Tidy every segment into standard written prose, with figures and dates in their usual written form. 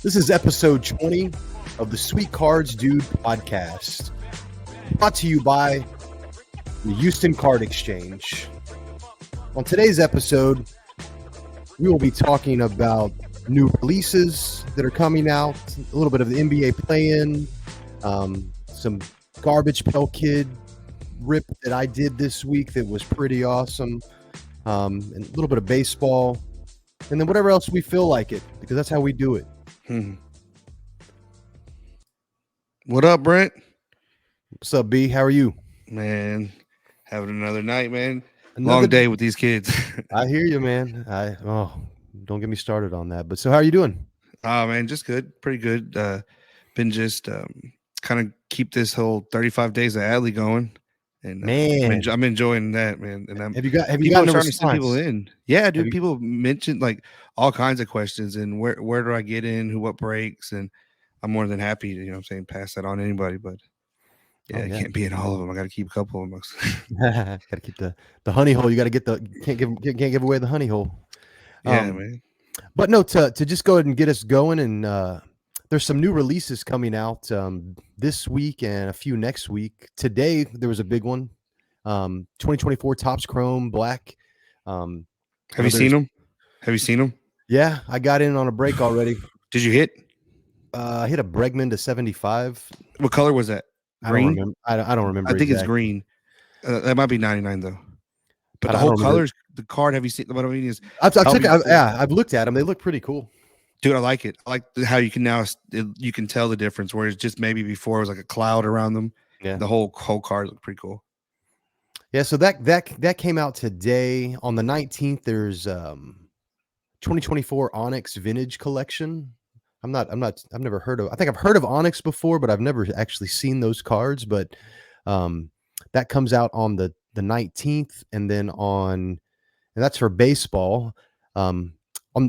This is episode 20 of the Sweet Cards Dude podcast, brought to you by the Houston Card Exchange. On today's episode, we will be talking about new releases that are coming out, a little bit of the NBA play-in, some Garbage Pail Kid rip that I did this week that was pretty awesome, and a little bit of baseball, and then whatever else we feel like it, because that's how we do it. What up, Brent? What's up, B? How are you? Man, having another night, man. Long day with these kids. I hear you, man. Don't get me started on that. But so how are you doing? Oh, man, just good. Pretty good. Been just kind of keep this whole 35 days of Adley going. And man, I'm enjoying that, man. And have you gotten starting to send people in? Yeah, dude. People mentioned like all kinds of questions and where do I get in? What breaks? And I'm more than happy to, pass that on to anybody. But yeah, I can't be in all of them. I got to keep a couple of them. Got to keep the honey hole. You got to get can't give away the honey hole. Yeah, man. But no, to just go ahead and get us going, and there's some new releases coming out this week and a few next week. Today there was a big one, 2024 Topps Chrome Black. Have you seen them? Have you seen them? Yeah, I got in on a break already. Did you hit? I hit a Bregman to 75. What color was that? Green? I don't remember. I think it's green. That might be 99 though. But the whole colors, the card. Have you seen? What I mean is, I've looked at them. They look pretty cool. Dude, I like it. I like how you can now you can tell the difference. Whereas just maybe before it was like a cloud around them. Yeah, the whole card looked pretty cool. Yeah, so that came out today on the 19th. There's 2024 Onyx Vintage Collection. I've never heard of. I think I've heard of Onyx before, but I've never actually seen those cards. But that comes out on the 19th, and then and that's for baseball.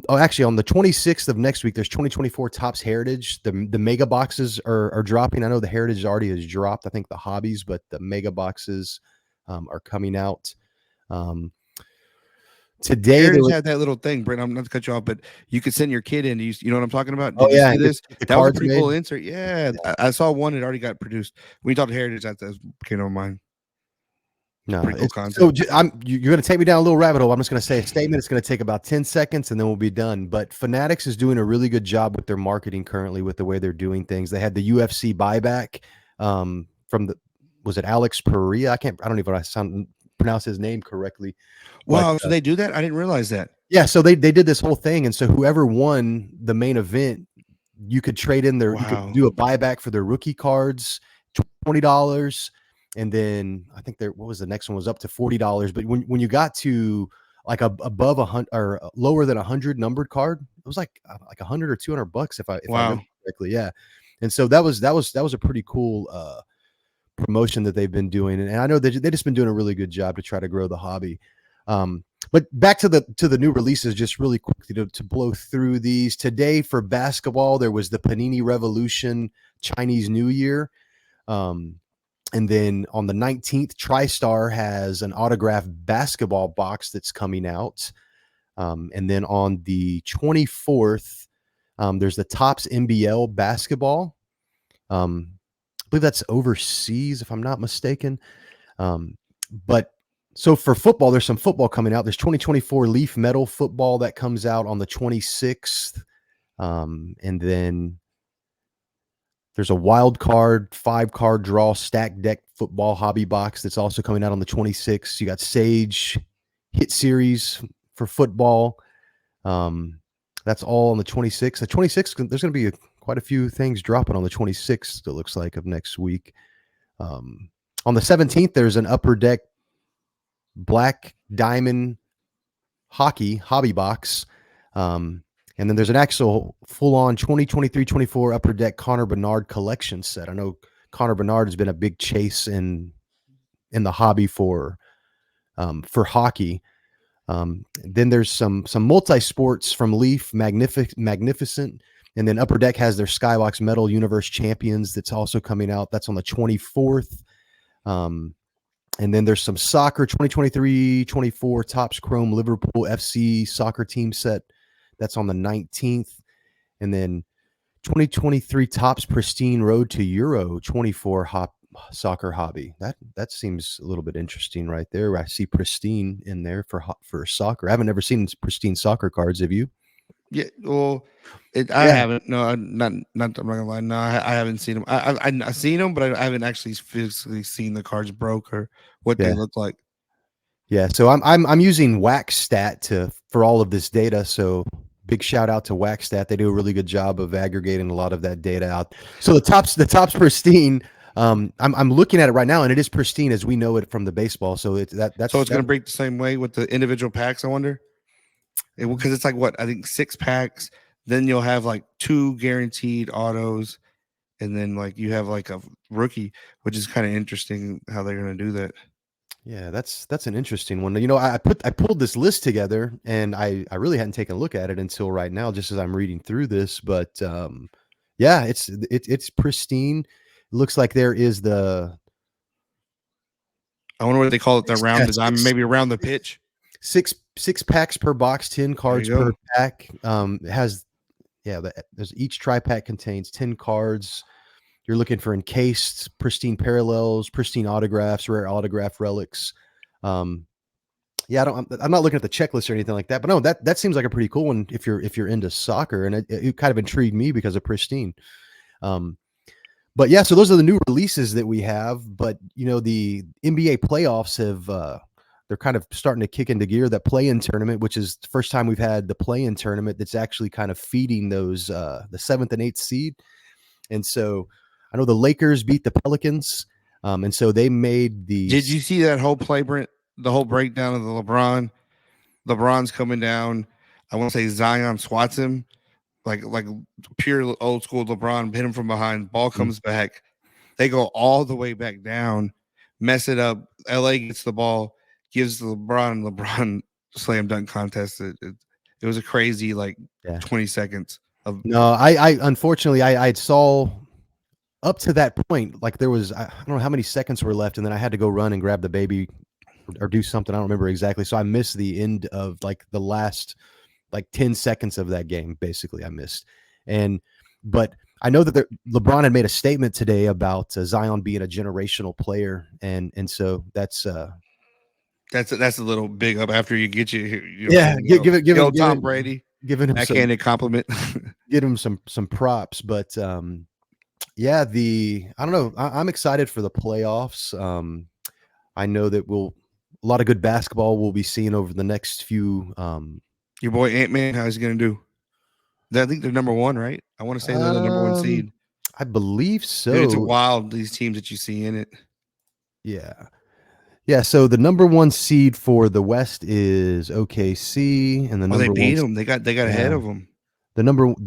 Actually, on the 26th of next week, there's 2024 Topps Heritage. The mega boxes are dropping. I know the Heritage already has dropped. I think the Hobbies, but the mega boxes are coming out. Today Heritage had that little thing, Brent. I'm not to cut you off, but you could send your kid in. You know what I'm talking about? Did you see this? That was a pretty cool insert. Yeah. I saw one that already got produced. When you talked to Heritage, that came to mind. No, cool concept. So you're going to take me down a little rabbit hole. I'm just going to say a statement. It's going to take about 10 seconds, and then we'll be done. But Fanatics is doing a really good job with their marketing currently, with the way they're doing things. They had the UFC buyback was it Alex Pereira? I don't even know if I pronounce his name correctly. Wow, so they do that? I didn't realize that. Yeah, so they did this whole thing, and so whoever won the main event, you could trade in their, you could do a buyback for their rookie cards, $20. And then I think what was the next one was up to $40. But when you got to like above 100 or lower than 100 numbered card, it was like $100 or $200 if I remember correctly. Yeah. And so that was a pretty cool promotion that they've been doing. And I know they've just been doing a really good job to try to grow the hobby. But back to the new releases, just really quickly to blow through these. Today for basketball, there was the Panini Revolution Chinese New Year. And then on the 19th, TriStar has an autographed basketball box that's coming out. And then on the 24th, there's the Topps NBL basketball. I believe that's overseas, if I'm not mistaken. But so for football, there's some football coming out. There's 2024 Leaf Metal football that comes out on the 26th. And then there's a wild card, 5-card draw, stack deck football hobby box that's also coming out on the 26th. You got Sage Hit Series for football. That's all on the 26th. The 26th, there's going to be quite a few things dropping on the 26th, it looks like, of next week. On the 17th, there's an Upper Deck Black Diamond Hockey hobby box. And then there's an actual full-on 2023-24 Upper Deck Connor Bernard collection set. I know Connor Bernard has been a big chase in the hobby for hockey. Then there's some multi-sports from Leaf, Magnificent. And then Upper Deck has their Skybox Metal Universe Champions that's also coming out. That's on the 24th. And then there's some soccer, 2023-24 Topps Chrome Liverpool FC soccer team set. That's on the 19th. And then 2023 Topps Pristine Road to Euro 24 soccer hobby. That seems a little bit interesting right there. I see pristine in there for soccer. I haven't ever seen pristine soccer cards. Have you? Yeah, well, I Yeah, haven't. No, I'm not gonna lie. No, I haven't seen them. I've seen them, but I haven't actually physically seen the cards broke or what they yeah, look like. yeah. So I'm using WaxStat for all of this data. So big shout out to WaxStat. They do a really good job of aggregating a lot of that data out. So the top's pristine. I'm looking at it right now, and it is pristine as we know it from the baseball. So So it's that. gonna break the same way with the individual packs. I wonder, because it's like what I think 6 packs. Then you'll have like 2 guaranteed autos, and then like you have like a rookie, which is kind of interesting how they're gonna do that. Yeah, that's an interesting one. You know, I pulled this list together, and I really hadn't taken a look at it until right now, just as I'm reading through this. But yeah, it's pristine. It looks like there is the I wonder what they call it. The six, round yeah, design, maybe around the pitch. six packs per box, 10 There you cards per go. pack. It has there's each tri pack contains 10 cards. You're looking for encased, pristine parallels, pristine autographs, rare autograph relics. Um, Yeah, I'm not looking at the checklist or anything like that, but no, that seems like a pretty cool one if you're into soccer, and it kind of intrigued me because of pristine. Um, but yeah, so those are the new releases that we have. But you know, the NBA playoffs have they're kind of starting to kick into gear. That play-in tournament, which is the first time we've had the play-in tournament that's actually kind of feeding those the 7th and 8th seed. And so I know the Lakers beat the Pelicans, and so they made the Did you see that whole play, Brent? The whole breakdown of the LeBron. LeBron's coming down. I want to say Zion swats him like pure old school LeBron. Hit him from behind. Ball comes back. They go all the way back down, mess it up. LA gets the ball, gives LeBron slam dunk contest. It was a crazy like yeah. 20 seconds of. No, I unfortunately I saw up to that point, like there was I don't know how many seconds were left, and then I had to go run and grab the baby or do something. I don't remember exactly. So I missed the end of like the last like 10 seconds of that game. Basically, I missed. And but I know that LeBron had made a statement today about Zion being a generational player, and so That's a little big up after you get yeah, the old Tom Brady giving him some backhanded compliment. give him some props, but yeah, I don't know. I'm excited for the playoffs. I know that a lot of good basketball we'll be seeing over the next few. Your boy Ant-Man, how's he gonna do? I think they're number one, right? I want to say they're the number one Um, seed. I believe Dude, it's so. wild these teams that you see in it. Yeah. Yeah, so the number 1 seed for the West is OKC, and the Oh, they number 1 beat them. They got ahead yeah, of them. the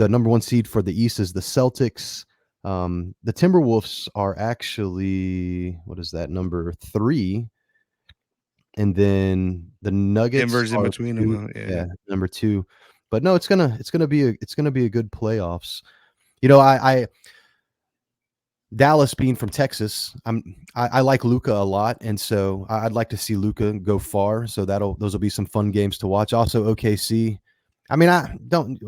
number 1 seed for the East is the Celtics. The Timberwolves are actually what is that, number 3, and then the Nuggets Denver's in are between 2, them. Huh? Yeah. yeah, number 2. But no, it's gonna be a good playoffs. You know, I Dallas being from Texas, I like Luca a lot, and so I'd like to see Luca go far. So those will be some fun games to watch. Also OKC. I mean, I don't.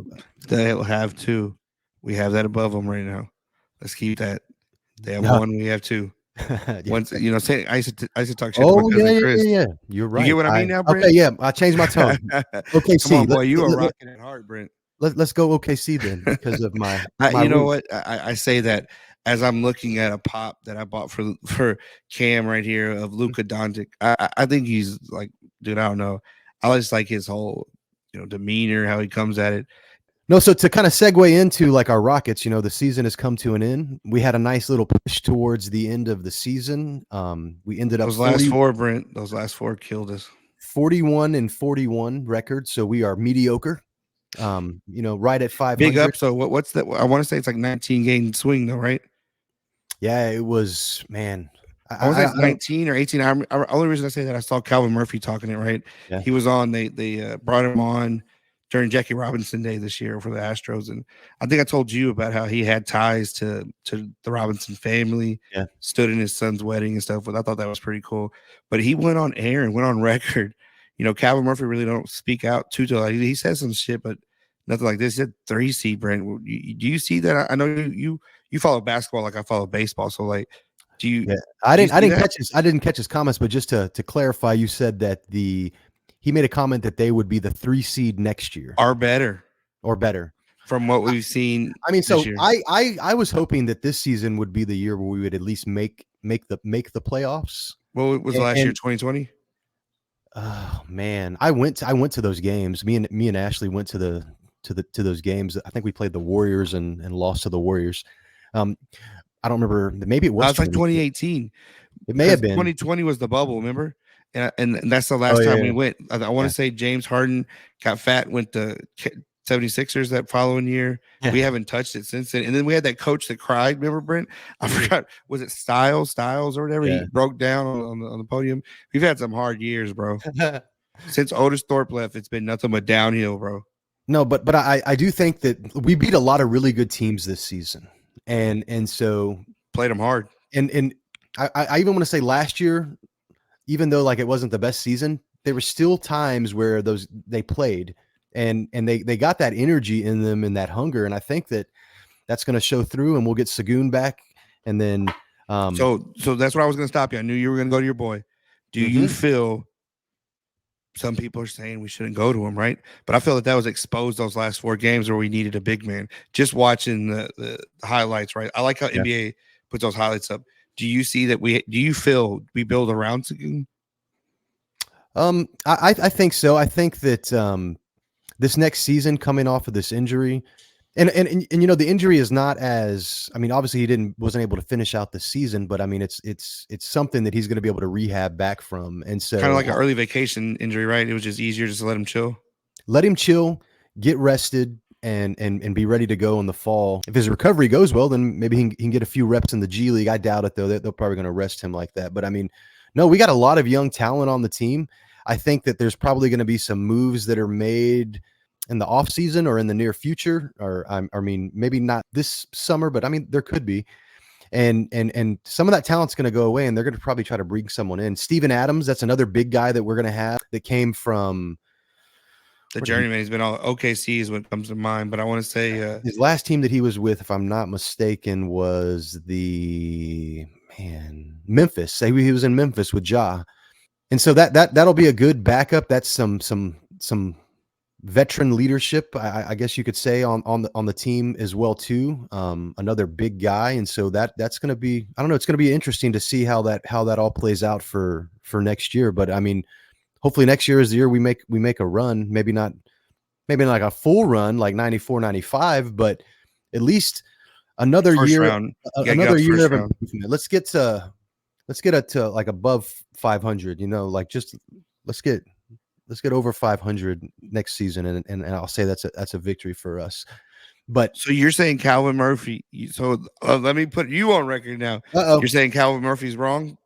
They'll have 2. We have that above them right now. Let's keep that. They have Yeah, 1. We have 2. yeah. Once say I used to talk shit to my Oh yeah, cousin yeah, yeah, Chris. yeah. You're You get right. what I mean now, Okay, Brent? yeah. I changed my tone. Come OKC. on, boy. You are rocking it hard, Brent. Let's go OKC then because of my You know roots. what? I say that as I'm looking at a pop that I bought for Cam right here of Luka Doncic. I think he's like, dude, I don't know. I just like his whole demeanor, how he comes at it. No, so to kind of segue into like our Rockets, the season has come to an end. We had a nice little push towards the end of the season. We ended up Those last 4, Brent. Those last 4 killed us. 41-41 record, so we are mediocre. Right at Big 500. up. So what's that? I want to say it's like 19 game swing though, right? Yeah, it was, man. I want to say it's I don't. 19 or 18. Only reason I say that I saw Calvin Murphy talking it, right? Yeah, He was on. They brought him on during Jackie Robinson Day this year for the Astros, and I think I told you about how he had ties to the Robinson family. yeah. Stood in his son's wedding and stuff. But I thought that was pretty cool. But he went on air and went on record. Calvin Murphy really don't speak out too. He says some shit, but nothing like this. You said 3 seed, Brent. Do you see that? I know you follow basketball like I follow baseball. So like, do you? Yeah, I Do you didn't. I see didn't that? catch his. I didn't catch his comments, but just to clarify, you said that he made a comment that they would be the 3 seed next year Are better or better. from what we've seen I mean, this so year. I was hoping that this season would be the year where we would at least make the playoffs. What was last year? And 2020. oh man, I went to those games. Me and Ashley went to those games. I think we played the Warriors and lost to the Warriors. Um, I don't remember. Maybe it No, was it's like 20. 2018 It may because have been. 2020 was the bubble. Remember? And that's the Oh last time yeah, we went. I want yeah, to say James Harden got fat, went to 76ers that following year. yeah, We haven't touched it since then. And then we had that coach that cried. Remember, Brent? I forgot. Was it Styles or whatever? yeah. He broke down on the podium. We've had some hard years, bro. Since Otis Thorpe left, it's been nothing but downhill, bro. No, but I do think that we beat a lot of really good teams this season, and so Played them hard. and I even want to say last year, even though like it wasn't the best season, there were still times where they played and they got that energy in them and that hunger, and I think that that's going to show through, and we'll get Sagoon back, and then So that's where I was going to stop you. I knew you were going to go to your boy. Do you feel? Some people are saying we shouldn't go to him, right? But I feel that was exposed those last 4 games where we needed a big man. Just watching the highlights, right? I like how yeah. NBA puts those highlights up. Do you see that do you feel we build around Sagoon? I think so. I think that this next season, coming off of this injury, and you know the injury is not as, I mean, obviously he wasn't able to finish out the season, but I mean it's something that he's going to be able to rehab back from, and Kind of so like an early vacation injury, right? It was just easier just to let him chill. let him chill, get rested, and be ready to go in the fall. If his recovery goes well, then maybe he can get a few reps in the G League. I doubt it though. They're probably going to rest him like that. But I mean, no, we got a lot of young talent on the team. I think that there's probably going to be some moves that are made in the off season or in the near future, or I mean, maybe not this summer, but I mean, there could be. And some of that talent's going to go away, and they're going to probably try to bring someone in. Steven Adams, that's another big guy that we're going to have that came from the journeyman. He's been all OKC is what comes to mind, but I want to say his last team that he was with, if I'm not mistaken, was Memphis. He was in Memphis with Ja, and so that'll be a good backup. That's some veteran leadership, I guess you could say, on the team as well too. Another big guy, and so that's going to be, I don't know, it's going to be interesting to see how that all plays out for next year. But I mean, hopefully next year is the year we make a run. Maybe not like a full run like 94, 95, but at least another first year, round. another year of improvement. Let's get it to like above 500. You know, like just let's get over 500 next season, and I'll say that's a victory for us. But so you're saying Calvin Murphy? So let me put you on record now. You're saying Calvin Murphy's wrong?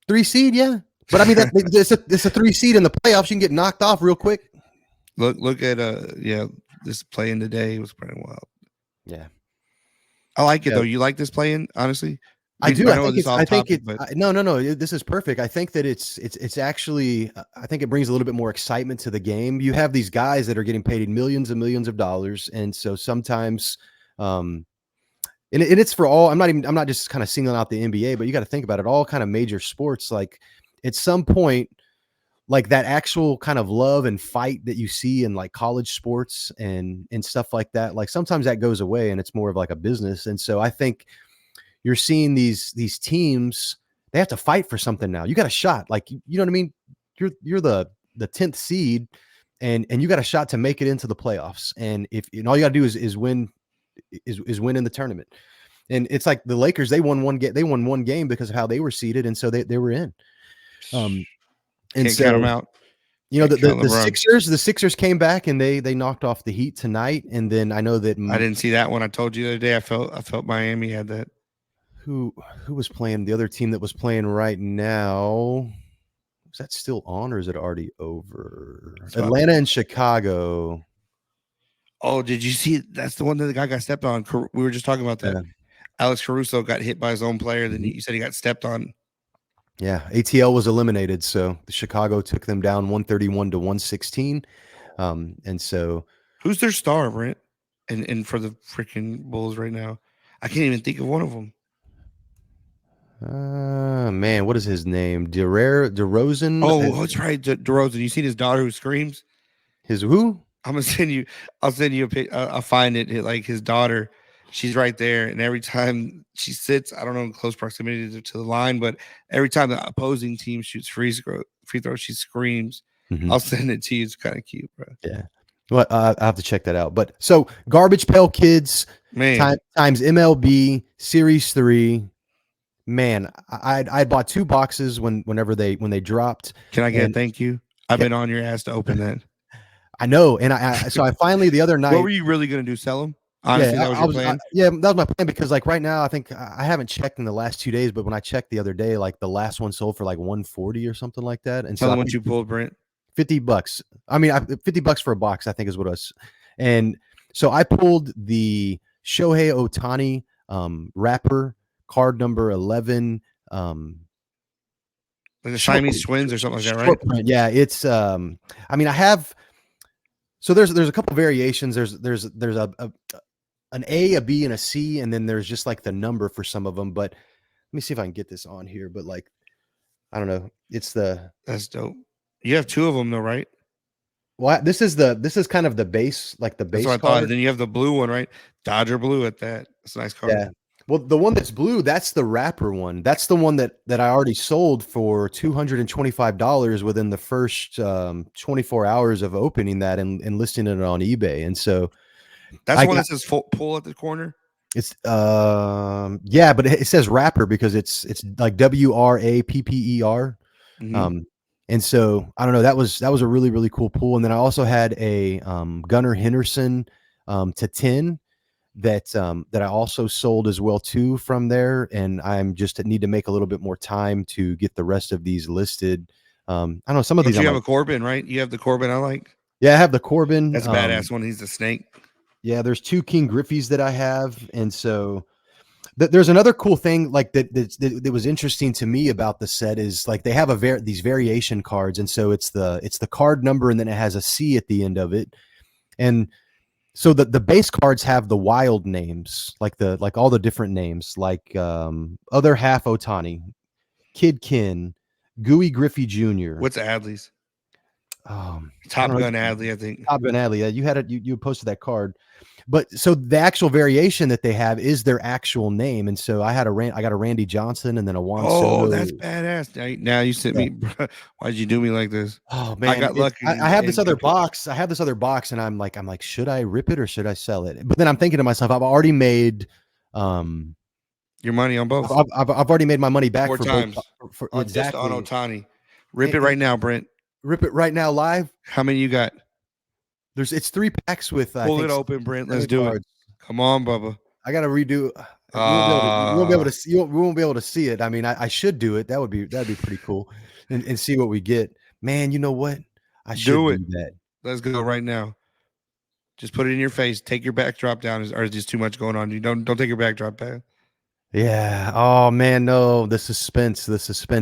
3 seed, yeah. But I mean, it's a 3 seed in the playoffs. You can get knocked off real quick. Look at this play-in today was pretty wild. Yeah, I like it though. You like this play-in, honestly? I do. I think it's no. This is perfect. I think that it's actually. I think it brings a little bit more excitement to the game. You have these guys that are getting paid millions and millions of dollars, and so sometimes, and it's for all. I'm not just kind of singling out the NBA, but you got to think about it. All kind of major sports, like at some point, like that actual kind of love and fight that you see in like college sports and stuff like that. Like sometimes that goes away, and it's more of like a business. And so I think you're seeing these teams, they have to fight for something now. You got a shot, like, you know what I mean? You're the 10th seed, and you got a shot to make it into the playoffs. And all you got to do is win in the tournament. And it's like the Lakers, they won one game because of how they were seeded, and so they were in. And can't so count them out. You know, the Sixers came back and they knocked off the Heat tonight. And then I know that I didn't see that one. I told you the other day. I felt Miami had that. Who was playing? The other team that was playing right now, is that still on or is it already over? Atlanta and Chicago. Oh, did you see? That's the one that the guy got stepped on. We were just talking about that. Yeah. Alex Caruso got hit by his own player. Then you said he got stepped on. Yeah, ATL was eliminated, so the Chicago took them down 131 to 116, and so Who's their star, Brent? And for the freaking Bulls right now, I can't even think of one of them. Man, what is his name? DeRozan. Oh, that's right, DeRozan. You seen his daughter who screams? His who? I'm gonna send you. I'll send you a pic. I'll find it. Like his daughter, she's right there, and every time she sits, I don't know in close proximity to the line, but every time the opposing team shoots free throw, she screams. Mm-hmm. I'll send it to you. It's kind of cute, bro. Yeah. Well, I have to check that out. But so Garbage Pail Kids times MLB Series 3. Man, I bought 2 boxes whenever they dropped. Can I get a thank you? I've been on your ass to open that. I know, and I finally the other night. What were you really gonna do? Sell them? Honestly, that was your plan. That was my plan because like right now, I think I haven't checked in the last 2 days, but when I checked the other day, like the last one sold for like 140 or something like that. And tell them what you pulled, Brent. $50. I mean, $50 for a box, I think is what it was. And so I pulled the Shohei Ohtani wrapper card number 11. Like the Siamese twins or something like that, right? Print. Yeah, it's I mean, I have. So there's a couple variations. There's an A, a B, and a C, and then there's just like the number for some of them. But let me see if I can get this on here. But like, I don't know. That's dope. You have 2 of them though, right? Well, this is kind of the base, like the base. That's what I thought. Then you have the blue one, right? Dodger blue at that. That's a nice card. Yeah. Well, the one that's blue, that's the wrapper one. That's the one that I already sold for $225 within the first 24 hours of opening that and listing it on eBay. And so that's one that says pull at the corner. It's yeah, but it says wrapper because it's like WRAPPER. Mm-hmm. And so I don't know. That was a really, really cool pull. And then I also had a Gunnar Henderson to 10 that I also sold as well too from there. And I'm just need to make a little bit more time to get the rest of these listed. I don't know, some of these. You have a Corbin, right? You have the Corbin I like. Yeah, I have the Corbin. That's a badass one. He's a snake. Yeah, there's 2 King Griffies that I have, and so there's another cool thing like that was interesting to me about the set is like they have these variation cards, and so it's the card number, and then it has a C at the end of it, and so the base cards have the wild names, like all the different names, like other half Ohtani, Kid Ken, Gooey Griffey Jr. What's Adley's? Top Gun Adley, I think. Top Gun Adley. Yeah, you had it. You posted that card, but so the actual variation that they have is their actual name, and so I got a Randy Johnson and then a Juan Soto. That's badass. Now you sent me. Why'd you do me like this? Oh man, I got lucky. I have this other box. I have this other box, and I'm like, should I rip it or should I sell it? But then I'm thinking to myself, I've already made your money on both. I've already made my money back 4 times for exactly on Ohtani. Rip it right now, Brent. Rip it right now live. How many you got? It's 3 packs with. Pull it open, Brent. Let's do it. Come on, Bubba. I got to redo. We won't be able to see. We won't be able to see it. I mean, I should do it. That'd be pretty cool, and see what we get. Man, you know what? I should do that. Let's go right now. Just put it in your face. Take your backdrop down. Or is just too much going on? You don't take your backdrop back. Yeah. Oh man, no. The suspense.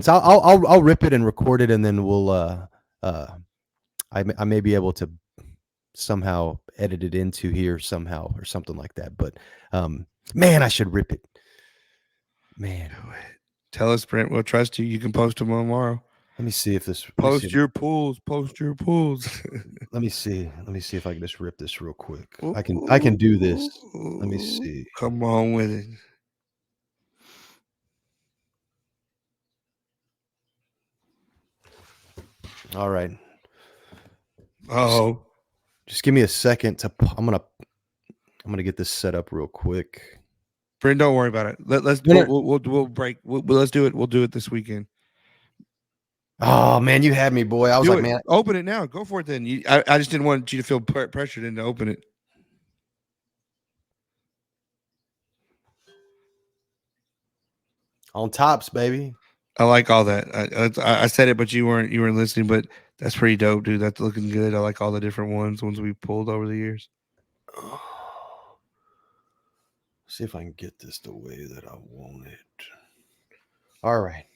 I'll rip it and record it, and then we'll. I may be able to somehow edit it into here somehow or something like that. But man, I should rip it. Man, tell us, Brent. We'll trust you. You can post them tomorrow. Let me see if this. Post your pools. Post your pools. Let me see. Let me see if I can just rip this real quick. I can do this. Let me see. Come on with it. All right. Oh, just give me a second to. I'm gonna get this set up real quick. Brent, don't worry about it. We'll break. Let's do it. We'll do it this weekend. Oh man, you had me, boy. I was like, man, open it now. Go for it then. I just didn't want you to feel pressured into open it. On tops, baby. I like all that. I said it, but you weren't listening. But that's pretty dope, dude. That's looking good. I like all the different ones we pulled over the years. See if I can get this the way that I want it. All right.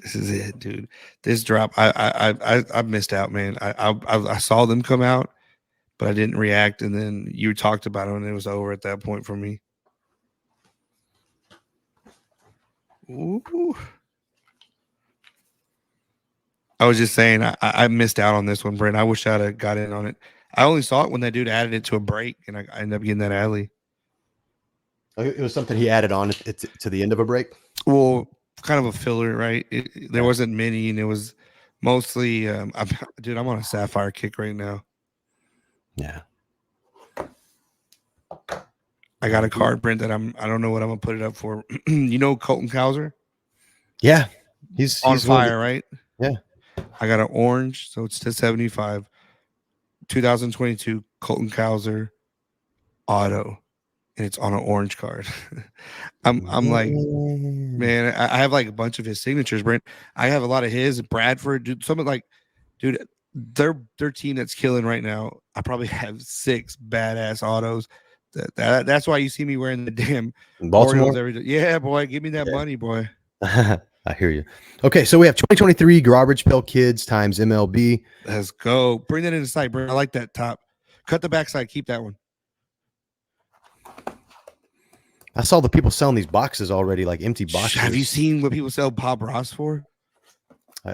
This this is it, dude. This drop, I missed out, man. I saw them come out, but I didn't react, and then you talked about it, and it was over at that point for me. Ooh. I was just saying, I missed out on this one, Brent. I wish I'd have got in on it. I only saw it when that dude added it to a break, and I ended up getting that alley. It was something he added on to the end of a break. Well, kind of a filler, right? There wasn't many, and it was mostly. Dude, I'm on a sapphire kick right now. Yeah. I got a card print that I don't know what I'm gonna put it up for. You know Colton Cowser? Yeah, he's on fire, right? Yeah. I got an orange, so it's to 75. 2022 Colton Cowser auto, and it's on an orange card. I'm like, man, I have like a bunch of his signatures, Brent. I have a lot of his. Bradford, dude. Something like, dude, their team that's killing right now. I probably have 6 badass autos. That's why you see me wearing the damn Baltimore Orioles every day. Yeah, boy, give me that money, boy. I hear you. Okay, so we have 2023 Garbage Pail Kids times MLB. Let's go. Bring that in the side, bro. I like that top. Cut the backside. Keep that one. I saw the people selling these boxes already, like empty boxes. Have you seen what people sell Bob Ross for?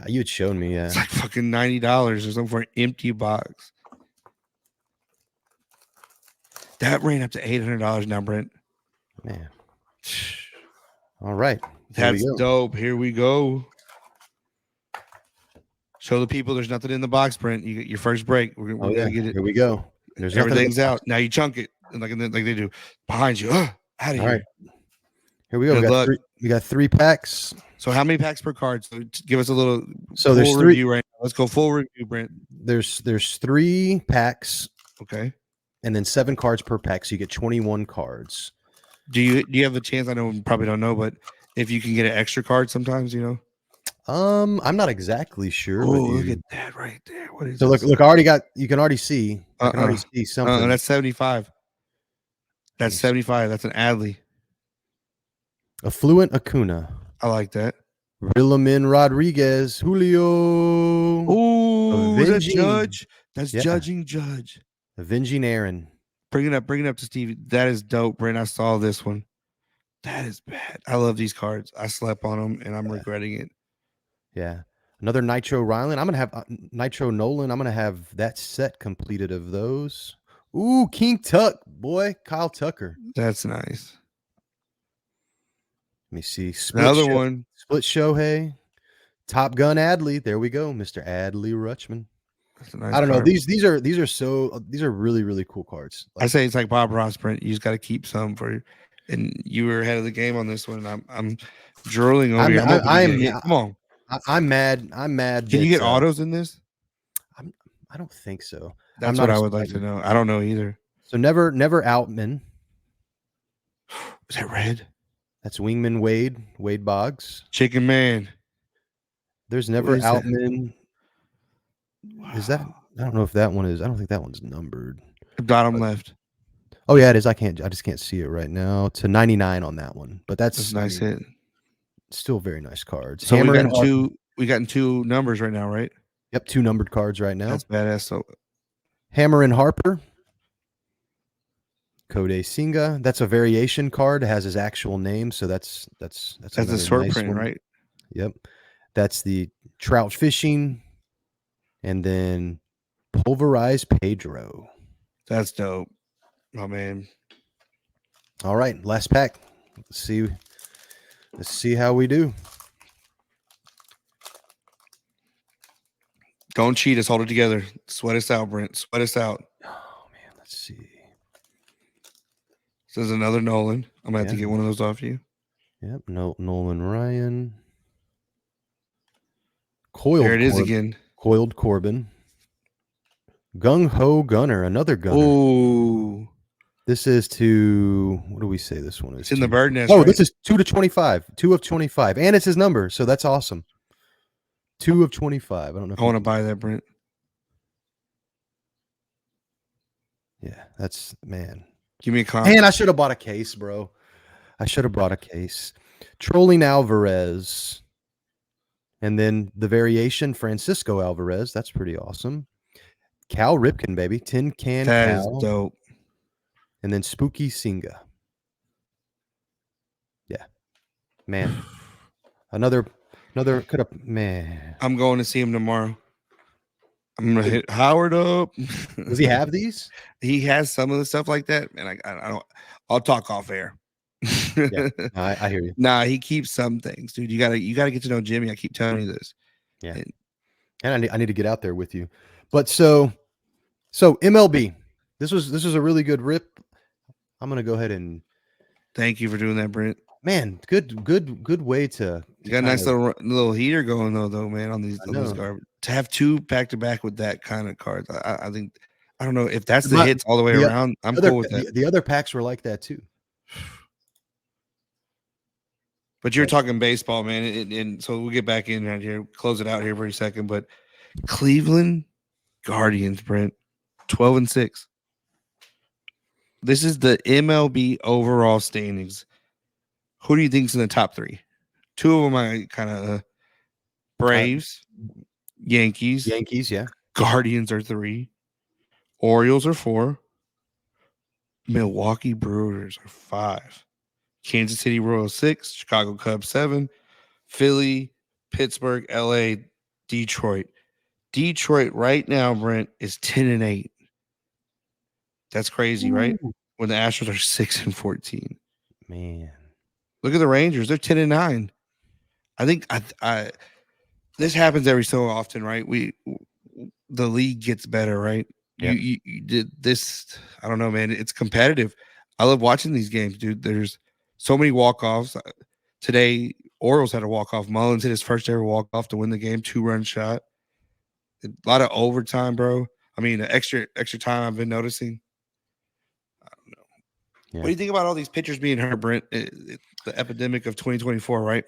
You had shown me, yeah. It's like fucking $90 or something for an empty box. That ran up to $800 now, Brent. Man. All right. That's dope. Here we go. Show the people there's nothing in the box, Brent. You get your first break. We're gonna get it. Here we go. There's everything's out. Now you chunk it like they do. Behind you. Out of here. Right. Here we go. We got 3 packs. So how many packs per card? So give us a little there's 3 review right now. Let's go full review, Brent. There's 3 packs. Okay. And then 7 cards per pack, so you get 21 cards. Do you have a chance? I know you probably don't know, but if you can get an extra card sometimes, you know. I'm not exactly sure. Oh, look at that right there. What is so this? look, I already got, you can already see. I can already see something. That's 75. That's 75. That's an Adley. Affluent Acuna. I like that. Rillaman Rodriguez. Julio. Oh, that's Judge. That's judging Judge. Avenging Aaron. Bring it up to Stevie. That is dope, Brent. I saw this one. That is bad. I love these cards. I slept on them, and I'm regretting it. Yeah. Another Nitro Ryland. I'm going to have Nitro Nolan. I'm going to have that set completed of those. Ooh, King Tuck, boy. Kyle Tucker. That's nice. Let me see. Another one. Split Shohei. Top Gun Adley. There we go. Mr. Adley Rutschman. Nice I don't know. These are really, really cool cards. I say it's like Bob Ross, Brent. You just got to keep some for, and you were ahead of the game on this one. I'm drooling over here. Come on. I'm mad. I'm mad. Can you get autos in this? I don't think so. That's what I would like to know. I don't know either. So never Outman. Is that red? That's Wingman Wade Boggs. Chicken Man. There's never Outman. Wow. Is that? I don't know if that one is. I don't think that one's numbered. Bottom left. Oh yeah, it is. I just can't see it right now. To 99 on that one, but that's nice hit. Still very nice cards. So we got 2 numbers right now, right? Yep, 2 numbered cards right now. That's badass. So Hammer and Harper. Kodai Senga. That's a variation card. It has his actual name, so that's a short print, one. Right? Yep. That's the Trout Fishing. And then Pulverized Pedro. That's dope. Oh, man. All right. Last pack. Let's see how we do. Don't cheat us. Hold it together. Sweat us out, Brent. Sweat us out. Oh, man. Let's see. This is another Nolan. I'm going to have to get one of those off you. Yep. Nolan Ryan. Coiled. There it is again. Coiled Corbin. Gung Ho Gunner, another Gunner. Ooh. This is to, what do we say this one is? It's in the bird nest. Oh, right? This is 2 to 25. 2 of 25. And it's his number, so that's awesome. 2 of 25. I don't know. I want to buy that, Brent. Yeah, that's, man. Give me a comment. Man, I should have bought a case, bro. I should have brought a case. Trolling Alvarez. And then the variation, Francisco Alvarez. That's pretty awesome. Cal Ripken, baby. Tin Can That Cal. is dope. And then Spooky Singa. Yeah. Man. Another could have, man. I'm going to see him tomorrow. I'm gonna hit Howard up. Does he have these? He has some of the stuff like that, and I don't. I'll talk off air. Yeah, I hear you. Nah, he keeps some things, dude. You gotta get to know Jimmy. I keep telling you this. Yeah, and I need to get out there with you. But so MLB, this was a really good rip. I'm gonna go ahead and thank you for doing that, Brent. Man, good way to you got a nice little heater going though, man. On these garbage to have 2 back to back with that kind of cards. I think I don't know if that's the hits all the way around. I'm cool with that. The other packs were like that too. But you're talking baseball, man, and so we'll get back in right here, close it out here for a second. But Cleveland Guardians, Brent, 12-6. This is the MLB overall standings. Who do you think's in the top 3? 2 of them I kind of Braves, Yankees. Yankees, yeah. Guardians are 3. Orioles are 4. Milwaukee Brewers are 5. Kansas City Royals 6. Chicago Cubs 7. Philly, Pittsburgh, LA, Detroit. Detroit right now, Brent, is 10-8. That's crazy, right? When the Astros are 6-14. Man. Look at the Rangers. They're 10-9. I think this happens every so often, right? The league gets better, right? Yeah. You did this. I don't know, man. It's competitive. I love watching these games, dude. There's so many walk-offs. Today, Orioles had a walk-off. Mullins hit his first ever walk-off to win the game, 2-run shot. A lot of overtime, bro. I mean, extra time I've been noticing. I don't know. Yeah. What do you think about all these pitchers being hurt, Brent? The epidemic of 2024, right?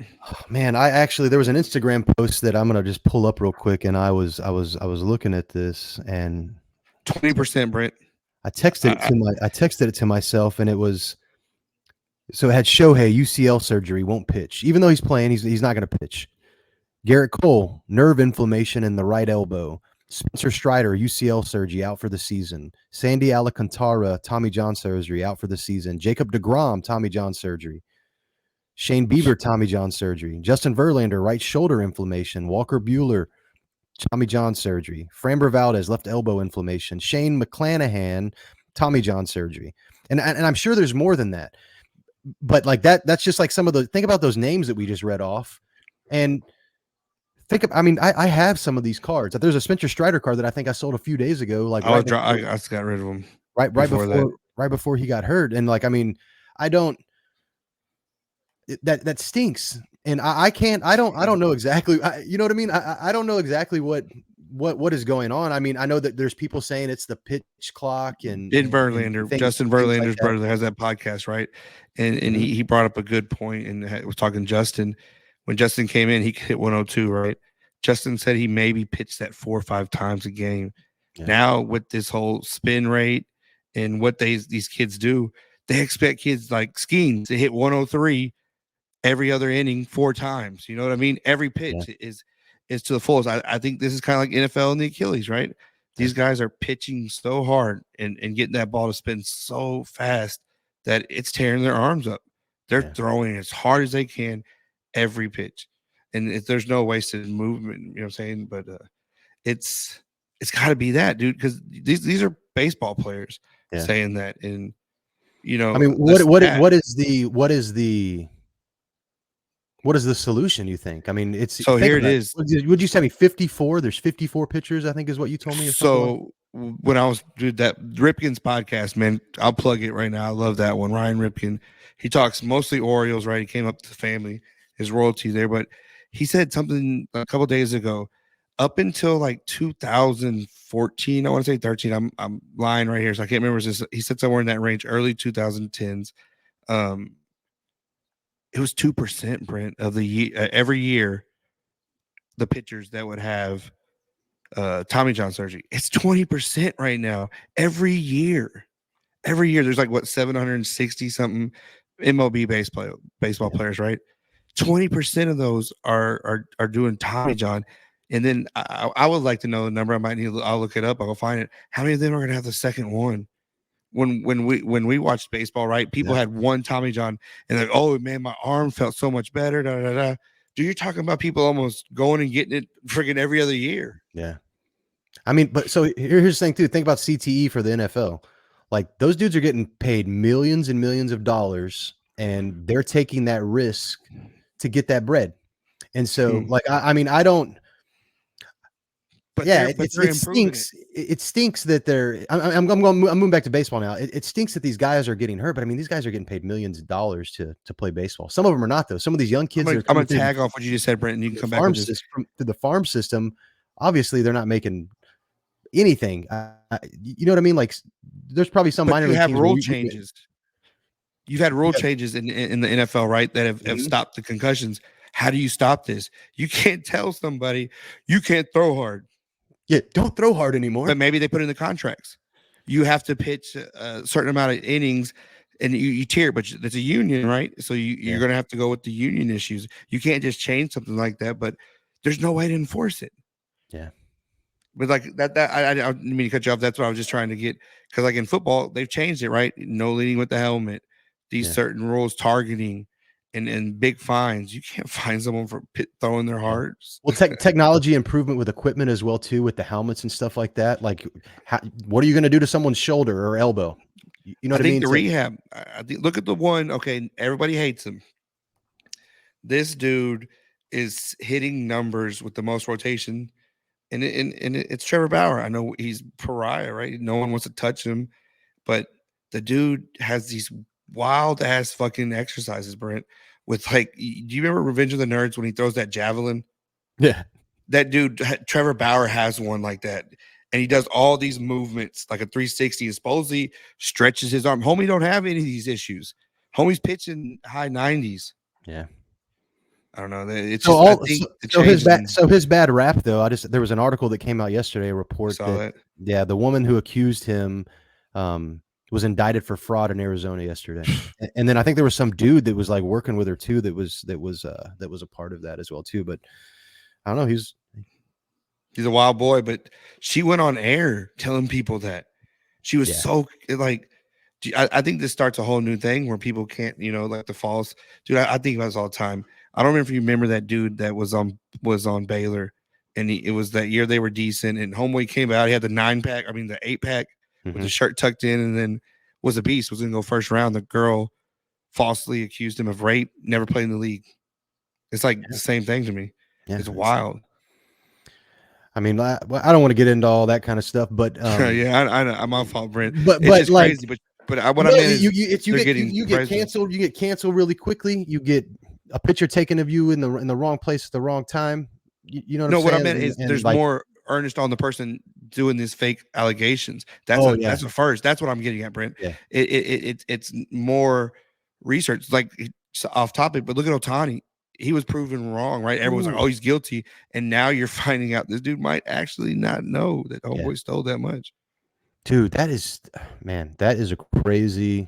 Man, there was an Instagram post that I'm gonna just pull up real quick, and I was looking at this, and 20%, Brent. I texted it to myself, and it was so it had Shohei UCL surgery, won't pitch, even though he's playing. He's not gonna pitch. Garrett Cole, nerve inflammation in the right elbow. Spencer Strider, UCL surgery, out for the season. Sandy Alcantara, Tommy John surgery, out for the season. Jacob deGrom, Tommy John surgery. Shane Bieber, Tommy John surgery. Justin Verlander, right shoulder inflammation. Walker Buehler, Tommy John surgery. Framber Valdez, left elbow inflammation. Shane McClanahan, Tommy John surgery. And I'm sure there's more than that. But like that's just like some of the, think about those names that we just read off. And I have some of these cards. There's a Spencer Strider card that I think I sold a few days ago. Like I just got rid of him right before he got hurt. And like, I mean, I don't. That stinks, and I don't know exactly. You know what I mean? I don't know exactly what is going on. I mean, I know that there's people saying it's the pitch clock and Verlander, Justin Verlander's brother has that podcast, right? And he brought up a good point, and was talking Justin. When Justin came in, he hit 102, right? Justin said he maybe pitched that 4 or 5 times a game. Yeah. Now with this whole spin rate and what these kids do, they expect kids like Skeens to hit 103 every other inning 4 times. You know what I mean? Every pitch is to the fullest. I think this is kind of like NFL and the Achilles, right? These guys are pitching so hard and getting that ball to spin so fast that it's tearing their arms up. They're throwing as hard as they can every pitch. And there's no wasted movement, you know what I'm saying? But it's got to be that, dude, because these are baseball players saying that. And, you know, I mean, what is the solution, you think? I mean, it's so here it is. Would you say me 54? There's 54 pitchers, I think is what you told me. So when I was doing that Ripken's podcast, man, I'll plug it right now. I love that one. Ryan Ripken. He talks mostly Orioles, right? He came up to the family, his royalty there, but he said something a couple days ago. Up until like 2014, I want to say 13. I'm lying right here, so I can't remember. He said somewhere in that range, early 2010s. It was 2%, Brent, of the year, every year, the pitchers that would have Tommy John surgery. It's 20% right now. Every year, there's like 760 something MLB baseball players, right? 20% of those are doing Tommy John. And then I would like to know the number. I might need. I'll look it up. I'll find it. How many of them are gonna have the second one? When we watched baseball, right? People had one Tommy John, and like, oh man, my arm felt so much better. Da da da. Dude, you're talking about people almost going and getting it friggin' every other year. Yeah. I mean, but so here's the thing too. Think about CTE for the NFL. Like those dudes are getting paid millions and millions of dollars, and they're taking that risk to get that bread. And so, like, I mean, I don't. But yeah, it stinks. It stinks that they're. I'm moving back to baseball now. It stinks that these guys are getting hurt, but I mean, these guys are getting paid millions of dollars to play baseball. Some of them are not though. Some of these young kids I'm gonna tag off what you just said, Brent, and you can come back with this. To the farm system. Obviously, they're not making anything. You know what I mean? Like, there's probably some minor league teams rule changes. You've had rule changes in the NFL, right? That have stopped the concussions. How do you stop this? You can't tell somebody you can't throw hard. Yeah, don't throw hard anymore. But maybe they put in the contracts. You have to pitch a certain amount of innings, and you tier. But it's a union, right? So you're going to have to go with the union issues. You can't just change something like that. But there's no way to enforce it. Yeah. But like that I didn't mean to cut you off. That's what I was just trying to get. Because like in football, they've changed it, right? No leading with the helmet. These certain rules, targeting, and big fines. You can't fine someone for throwing their hearts. Well, technology improvement with equipment as well too, with the helmets and stuff like that. Like, what are you going to do to someone's shoulder or elbow? You know what I mean? The rehab. I think. Look at the one. Okay, everybody hates him. This dude is hitting numbers with the most rotation, and it's Trevor Bauer. I know he's pariah, right? No one wants to touch him, but the dude has these wild ass fucking exercises, Brent. With like, do you remember Revenge of the Nerds when he throws that javelin? Yeah, that dude Trevor Bauer has one like that, and he does all these movements like a 360. And supposedly stretches his arm. Homie don't have any of these issues. Homie's pitching high 90s. Yeah, I don't know. It's just, his bad rap though. There was an article that came out yesterday, a report that the woman who accused him was indicted for fraud in Arizona yesterday. And then I think there was some dude that was like working with her too that was a part of that as well too. But I don't know, he's a wild boy, but she went on air telling people that she was so like, I think this starts a whole new thing where people can't, like the false dude. I think about this all the time. I don't remember if you remember that dude that was on Baylor, and it was that year they were decent, and homeboy came out. He had the 8-pack with the shirt tucked in, and then was a beast. Was gonna go first round. The girl falsely accused him of rape. Never played in the league. It's like the same thing to me. Yeah, it's wild. I mean, I don't want to get into all that kind of stuff, but I'm my fault, Brent. But it's just like, crazy. But what I mean is, you get canceled. You get canceled really quickly. You get a picture taken of you in the wrong place at the wrong time. You know what I'm saying? What I meant is there's more earnest on the person doing these fake allegations. That's a first. That's what I'm getting at, Brent. Yeah. It's more research. Like, off topic, but look at Ohtani. He was proven wrong, right? Everyone's like, oh, he's guilty. And now you're finding out this dude might actually not know that homeboy stole that much. Dude, that is a crazy.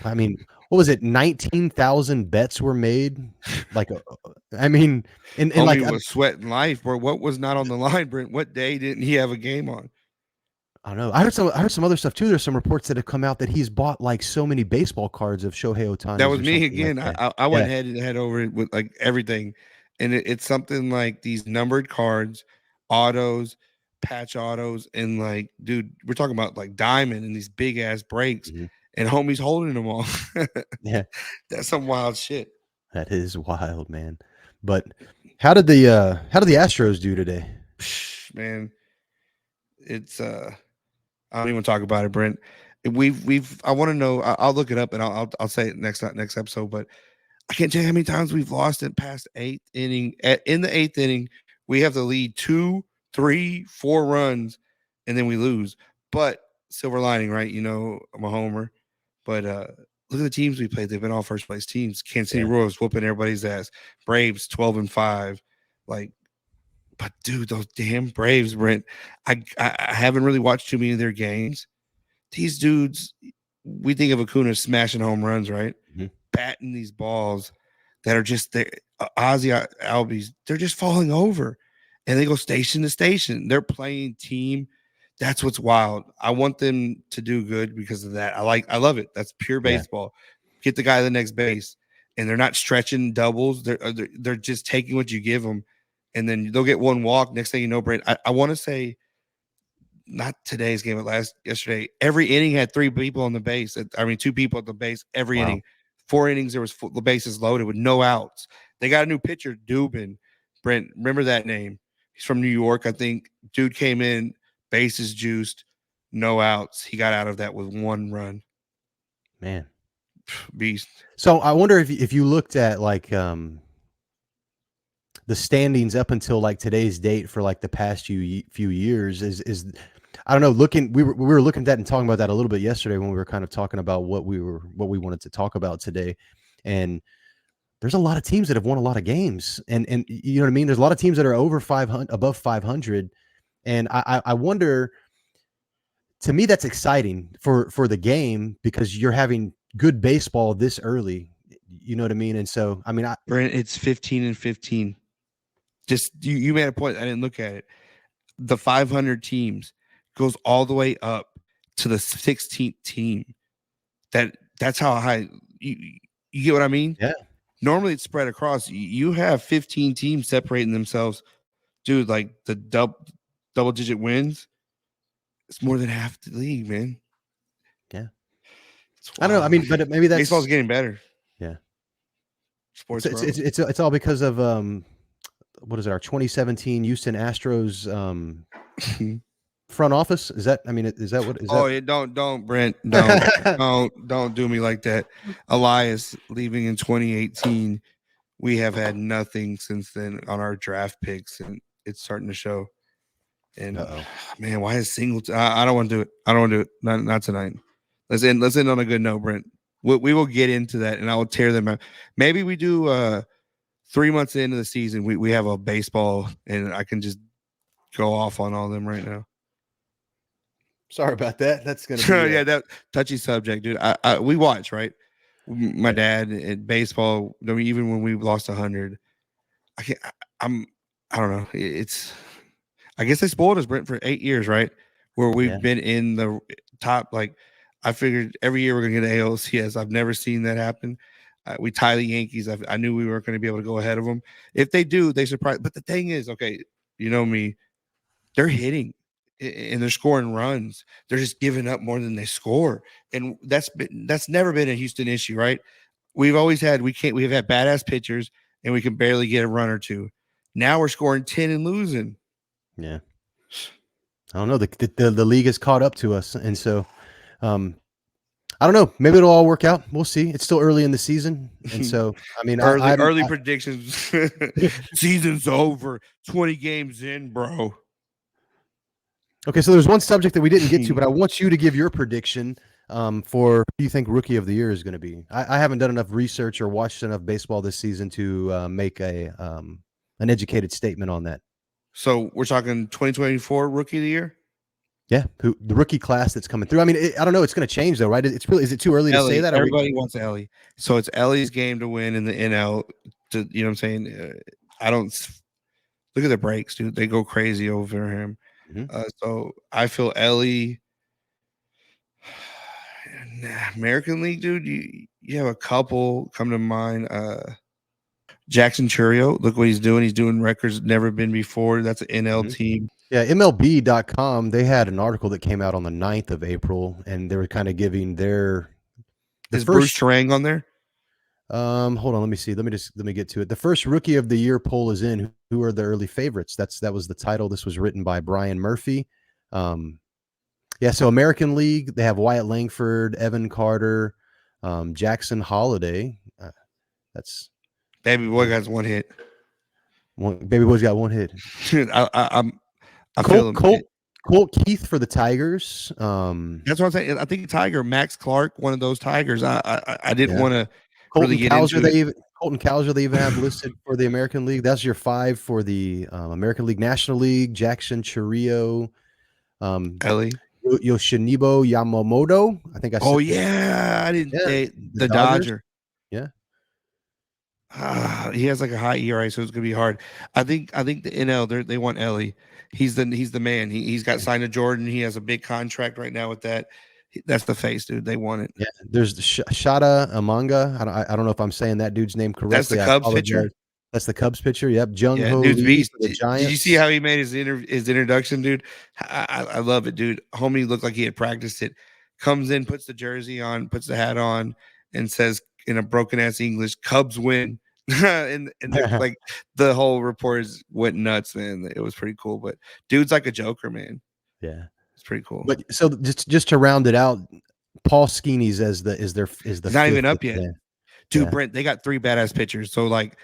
I mean, what was it? 19,000 bets were made. Like, I mean, and like, was sweating life, bro. What was not on the line, Brent? What day didn't he have a game on? I don't know. I heard some other stuff too. There's some reports that have come out that he's bought like so many baseball cards of Shohei Ohtani. That was me again. Like I went head to head over it with like everything, and it's something like these numbered cards, autos, patch autos, and like, dude, we're talking about like diamond and these big ass breaks, and homie's holding them all. Yeah, that's some wild shit. That is wild, man. But how did the Astros do today? Man, it's I don't even talk about it, Brent. I want to know. I'll look it up and I'll say it next episode. But I can't tell you how many times we've lost it past eighth inning. In the eighth inning, we have to lead 2, 3, 4 runs, and then we lose. But silver lining, right? I'm a homer. But look at the teams we played. They've been all first place teams. Kansas City Royals whooping everybody's ass. Braves 12-5. Like, but dude, those damn Braves, Brent. I haven't really watched too many of their games. These dudes, we think of Acuna smashing home runs, right? Batting these balls. that are just there. Ozzy Albies, they're just falling over, and they go station to station. They're playing team. That's what's wild. I want them to do good because of that. I love it. That's pure baseball. Get the guy to the next base, and they're not stretching doubles. They're just taking what you give them, and then they'll get one walk. Next thing you know, Brent, I want to say, not today's game, but yesterday. Every inning had 3 people on the base. I mean, 2 people at the base every inning. 4 innings, there was the bases loaded with no outs. They got a new pitcher, Dubin. Brent, remember that name? He's from New York, I think. Dude came in, bases juiced, no outs. He got out of that with 1 run. Man, beast. So I wonder if you looked at like the standings up until like today's date for like the past few years is I don't know, we were looking at that and talking about that a little bit yesterday when we were kind of talking about what we wanted to talk about today. And there's a lot of teams that have won a lot of games, and you know what I mean? There's a lot of teams that are over 500, above 500. And I wonder, to me, that's exciting for the game because you're having good baseball this early. You know what I mean? And so, I mean, Brent, it's 15-15. Just you made a point. I didn't look at it. The 500 teams goes all the way up to the 16th team. That's how high you get what I mean? Yeah. Normally it's spread across. You have 15 teams separating themselves, dude. Like the double digit wins, it's more than half the league, man. Yeah, I don't know. I mean, but maybe that's baseball's getting better. Yeah, sports. It's all because of what is it? Our 2017 Houston Astros front office? Is that? I mean, is that what? Is oh, that? yeah, don't Brent, don't do me like that. Elias leaving in 2018. We have had nothing since then on our draft picks, and it's starting to show. And man, why is Singleton? I don't want to do it. I don't want to do it. Not tonight. Let's end on a good note, Brent. We will get into that, and I will tear them out. Maybe we do 3 months into the season. We have a baseball, and I can just go off on all of them right now. Sorry about that. That's gonna be yeah, that touchy subject, dude. We watch, right? My dad at baseball. I mean, even when we lost 100, I don't know. It's. I guess they spoiled us, Brent, for 8 years, right? Where we've been in the top. Like, I figured every year we're gonna get ALCS. I've never seen that happen. We tie the Yankees. I knew we weren't going to be able to go ahead of them. If they do, they surprise. But the thing is, okay, you know me, they're hitting and they're scoring runs. They're just giving up more than they score, and that's never been a Houston issue, right? We've always had we have had badass pitchers, and we can barely get a run or two. Now we're scoring 10 and losing. Yeah, I don't know. The league has caught up to us, and so I don't know. Maybe it'll all work out. We'll see. It's still early in the season, and so I mean, early predictions. Season's over. 20 games in, bro. Okay, so there's one subject that we didn't get to, but I want you to give your prediction for who you think Rookie of the Year is going to be. I haven't done enough research or watched enough baseball this season to make an educated statement on that. So we're talking 2024 Rookie of the Year? Yeah, the rookie class that's coming through. I mean, I don't know. It's going to change though, right? Is it too early to say that? Everybody wants Ellie, so it's Ellie's game to win in the NL. You know what I'm saying? I don't look at the breaks, dude. They go crazy over him. Mm-hmm. So I feel Ellie. American League, dude. You have a couple come to mind. Jackson Churio, look what he's doing. He's doing records never been before. That's an NL team. Yeah, MLB.com, they had an article that came out on the 9th of April, and they were kind of giving Is Bruce Terang on there? Hold on, let me see. Let me get to it. The first Rookie of the Year poll is in. Who are the early favorites? That was the title. This was written by Brian Murphy. Yeah, so American League, they have Wyatt Langford, Evan Carter, Jackson Holiday. That's Baby Boy got one hit. Baby Boy's got one hit. I feel him. Colt Keith for the Tigers. That's what I'm saying. I think Tiger, Max Clark, one of those Tigers. I didn't want to really get into it. Colton Cowser, they even have listed for the American League. That's your 5 for the American League National League. Jackson Churio, Ellie, Yoshinibo Yamamoto. I think I said I didn't say the Dodger. Yeah. He has like a high ERA, so it's gonna be hard. I think the NL they want Ellie. He's the man. He's got signed to Jordan. He has a big contract right now with that. That's the face, dude. They want it. Yeah, there's the Shada Amanga. I don't know if I'm saying that dude's name That's the correctly. I Cubs pitcher. apologize. That's the Cubs pitcher. Yep, Jung Yeah, Ho dude's Lee beast. for the Did you see Giants. how he made his introduction, dude? I love it, dude. Homie looked like he had practiced it. Comes in, puts the jersey on, puts the hat on, and says in a broken ass English, "Cubs win." and they're like the whole reporters went nuts, man. It was pretty cool. But dude's like a joker, man. Yeah, it's pretty cool. But so just to round it out, Paul Skeenies is the He's not even up yet, dude. Yeah. Brent, they got 3 badass pitchers, so like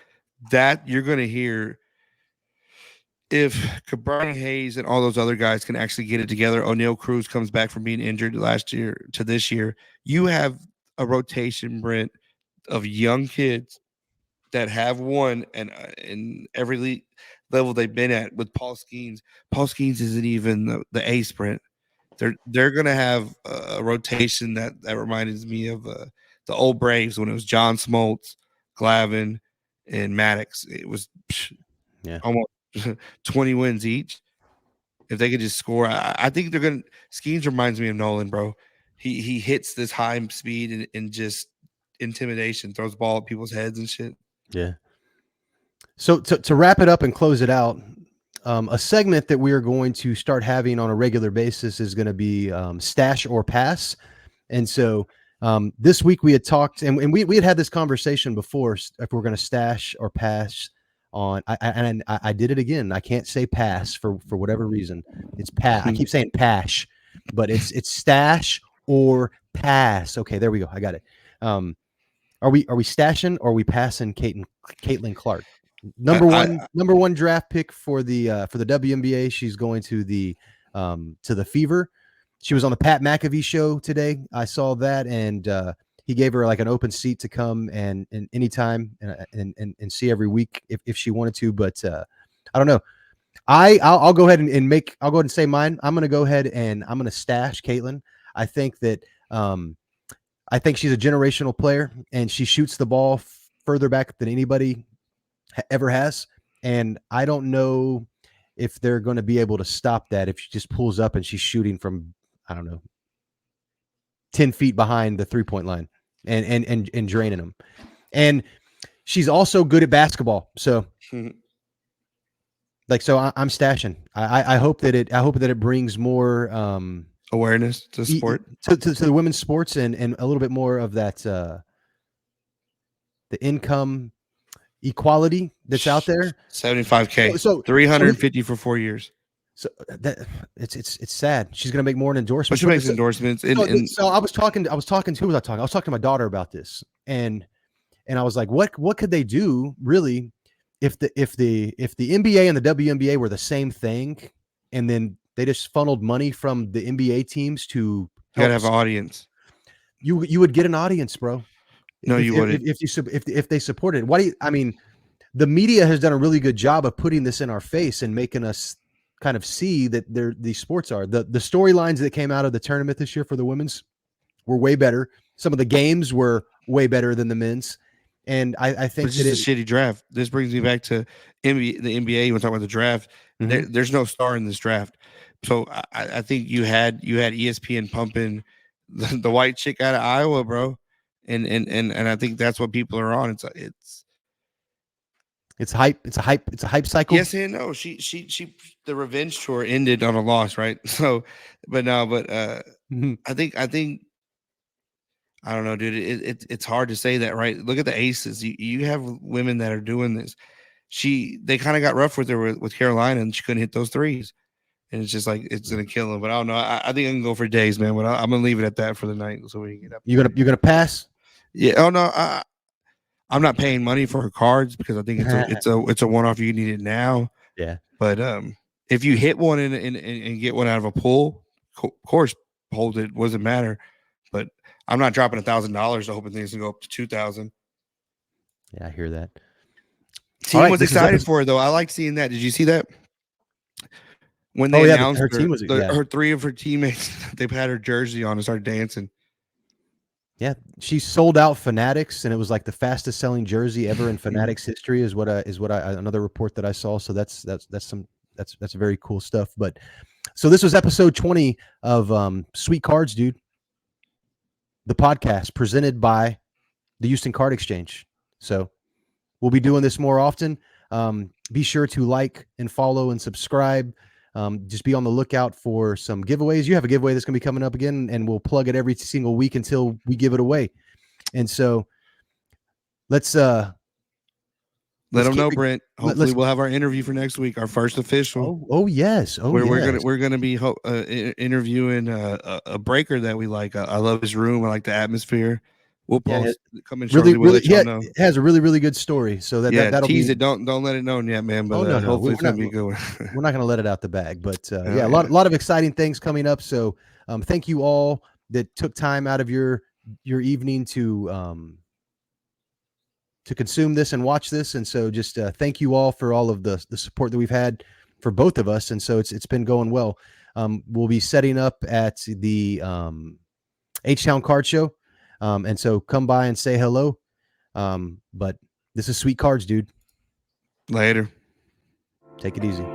that you're gonna hear. If Brian Hayes and all those other guys can actually get it together, O'Neal Cruz comes back from being injured last year to this year, you have a rotation, Brent, of young kids that have won and in every level they've been at with Paul Skeens. Paul Skeens isn't even the ace, Brent. They're gonna have a rotation that reminds me of the old Braves when it was John Smoltz, Glavine, and Maddox. It was almost 20 wins each. If they could just score, I think they're gonna. Skeens reminds me of Nolan, bro. He hits this high speed and just intimidation, throws the ball at people's heads and shit. Yeah. So to wrap it up and close it out, a segment that we are going to start having on a regular basis is going to be stash or pass. And so this week we had talked, and we had this conversation before if we're going to stash or pass on. I did it again. I can't say pass for whatever reason. It's pass. I keep saying pash, but it's stash or pass. Okay, there we go. I got it. Are we stashing or are we passing Caitlyn Clark? Number one draft pick for the WNBA. She's going to the Fever. She was on the Pat McAfee show today. I saw that, and he gave her like an open seat to come and anytime and see every week if she wanted to. But I don't know. I'll go ahead I'll go ahead and say mine. I'm going to go ahead and I'm going to stash Caitlyn. I think that I think she's a generational player, and she shoots the ball further back than anybody ever has. And I don't know if they're going to be able to stop that if she just pulls up and she's shooting from, I don't know, 10 feet behind the 3-point line and draining them. And she's also good at basketball. So I'm stashing. I hope that it brings more awareness to sport to the women's sports and a little bit more of that the income equality that's out there. 75K, so 350 for 4 years. So that it's sad. She's gonna make more in endorsements. But she makes endorsements. So I was talking to my daughter about this, and I was like, what could they do really if the NBA and the WNBA were the same thing, and then they just funneled money from the NBA teams to gotta have an audience. You would get an audience, bro. No, you wouldn't. If they supported it. I mean, the media has done a really good job of putting this in our face and making us kind of see that these sports are the storylines that came out of the tournament this year for the women's were way better. Some of the games were way better than the men's. And I think it's just a shitty draft. This brings me back to the NBA. You want to talk about the draft? Mm-hmm. There's no star in this draft. So I think you had ESPN pumping the white chick out of Iowa, bro. And I think that's what people are on. It's hype. It's a hype cycle. Yes and no. She the revenge tour ended on a loss, right? So, mm-hmm. I think I don't know, dude. It's hard to say that, right? Look at the aces. You have women that are doing this. They kind of got rough with her with Carolina, and she couldn't hit those threes, and it's just like it's gonna kill them. But I don't know. I think I can go for days, man. But I'm gonna leave it at that for the night, so we can get up. You're gonna pass? Yeah. Oh no. I'm not paying money for her cards because I think it's a one-off. You need it now. Yeah. But if you hit one and get one out of a pool, of course, hold it. Doesn't matter. But I'm not dropping $1,000 hoping things can go up to $2,000. Yeah, I hear that. Team was excited for her though. I like seeing that. Did you see that? When they announced her 3 of her teammates, they've had her jersey on and started dancing. Yeah, she sold out Fanatics, and it was like the fastest selling jersey ever in Fanatics history. Is what I another report that I saw. So that's very cool stuff. But so this was episode 20 of Sweet Cards, dude. The podcast presented by the Houston Card Exchange. So we'll be doing this more often. Be sure to like and follow and subscribe. Just be on the lookout for some giveaways. You have a giveaway that's going to be coming up again, and we'll plug it every single week until we give it away. And so let's let them know, Brent. Hopefully we'll have our interview for next week, our first official. Oh yes. We're gonna be interviewing a breaker that we like. I love his room. I like the atmosphere. We'll post coming shortly. We'll let y'all know. It has a really, really good story. So that'll tease it. Don't let it known yet, man. But no. Hopefully it's gonna be good. We're not gonna let it out the bag. But a lot of exciting things coming up. So thank you all that took time out of your evening to consume this and watch this. And so just thank you all for all of the support that we've had for both of us. And so it's been going well. We'll be setting up at the H-Town Card Show. And so come by and say hello. But this is Sweet Cards, dude. Later. Take it easy.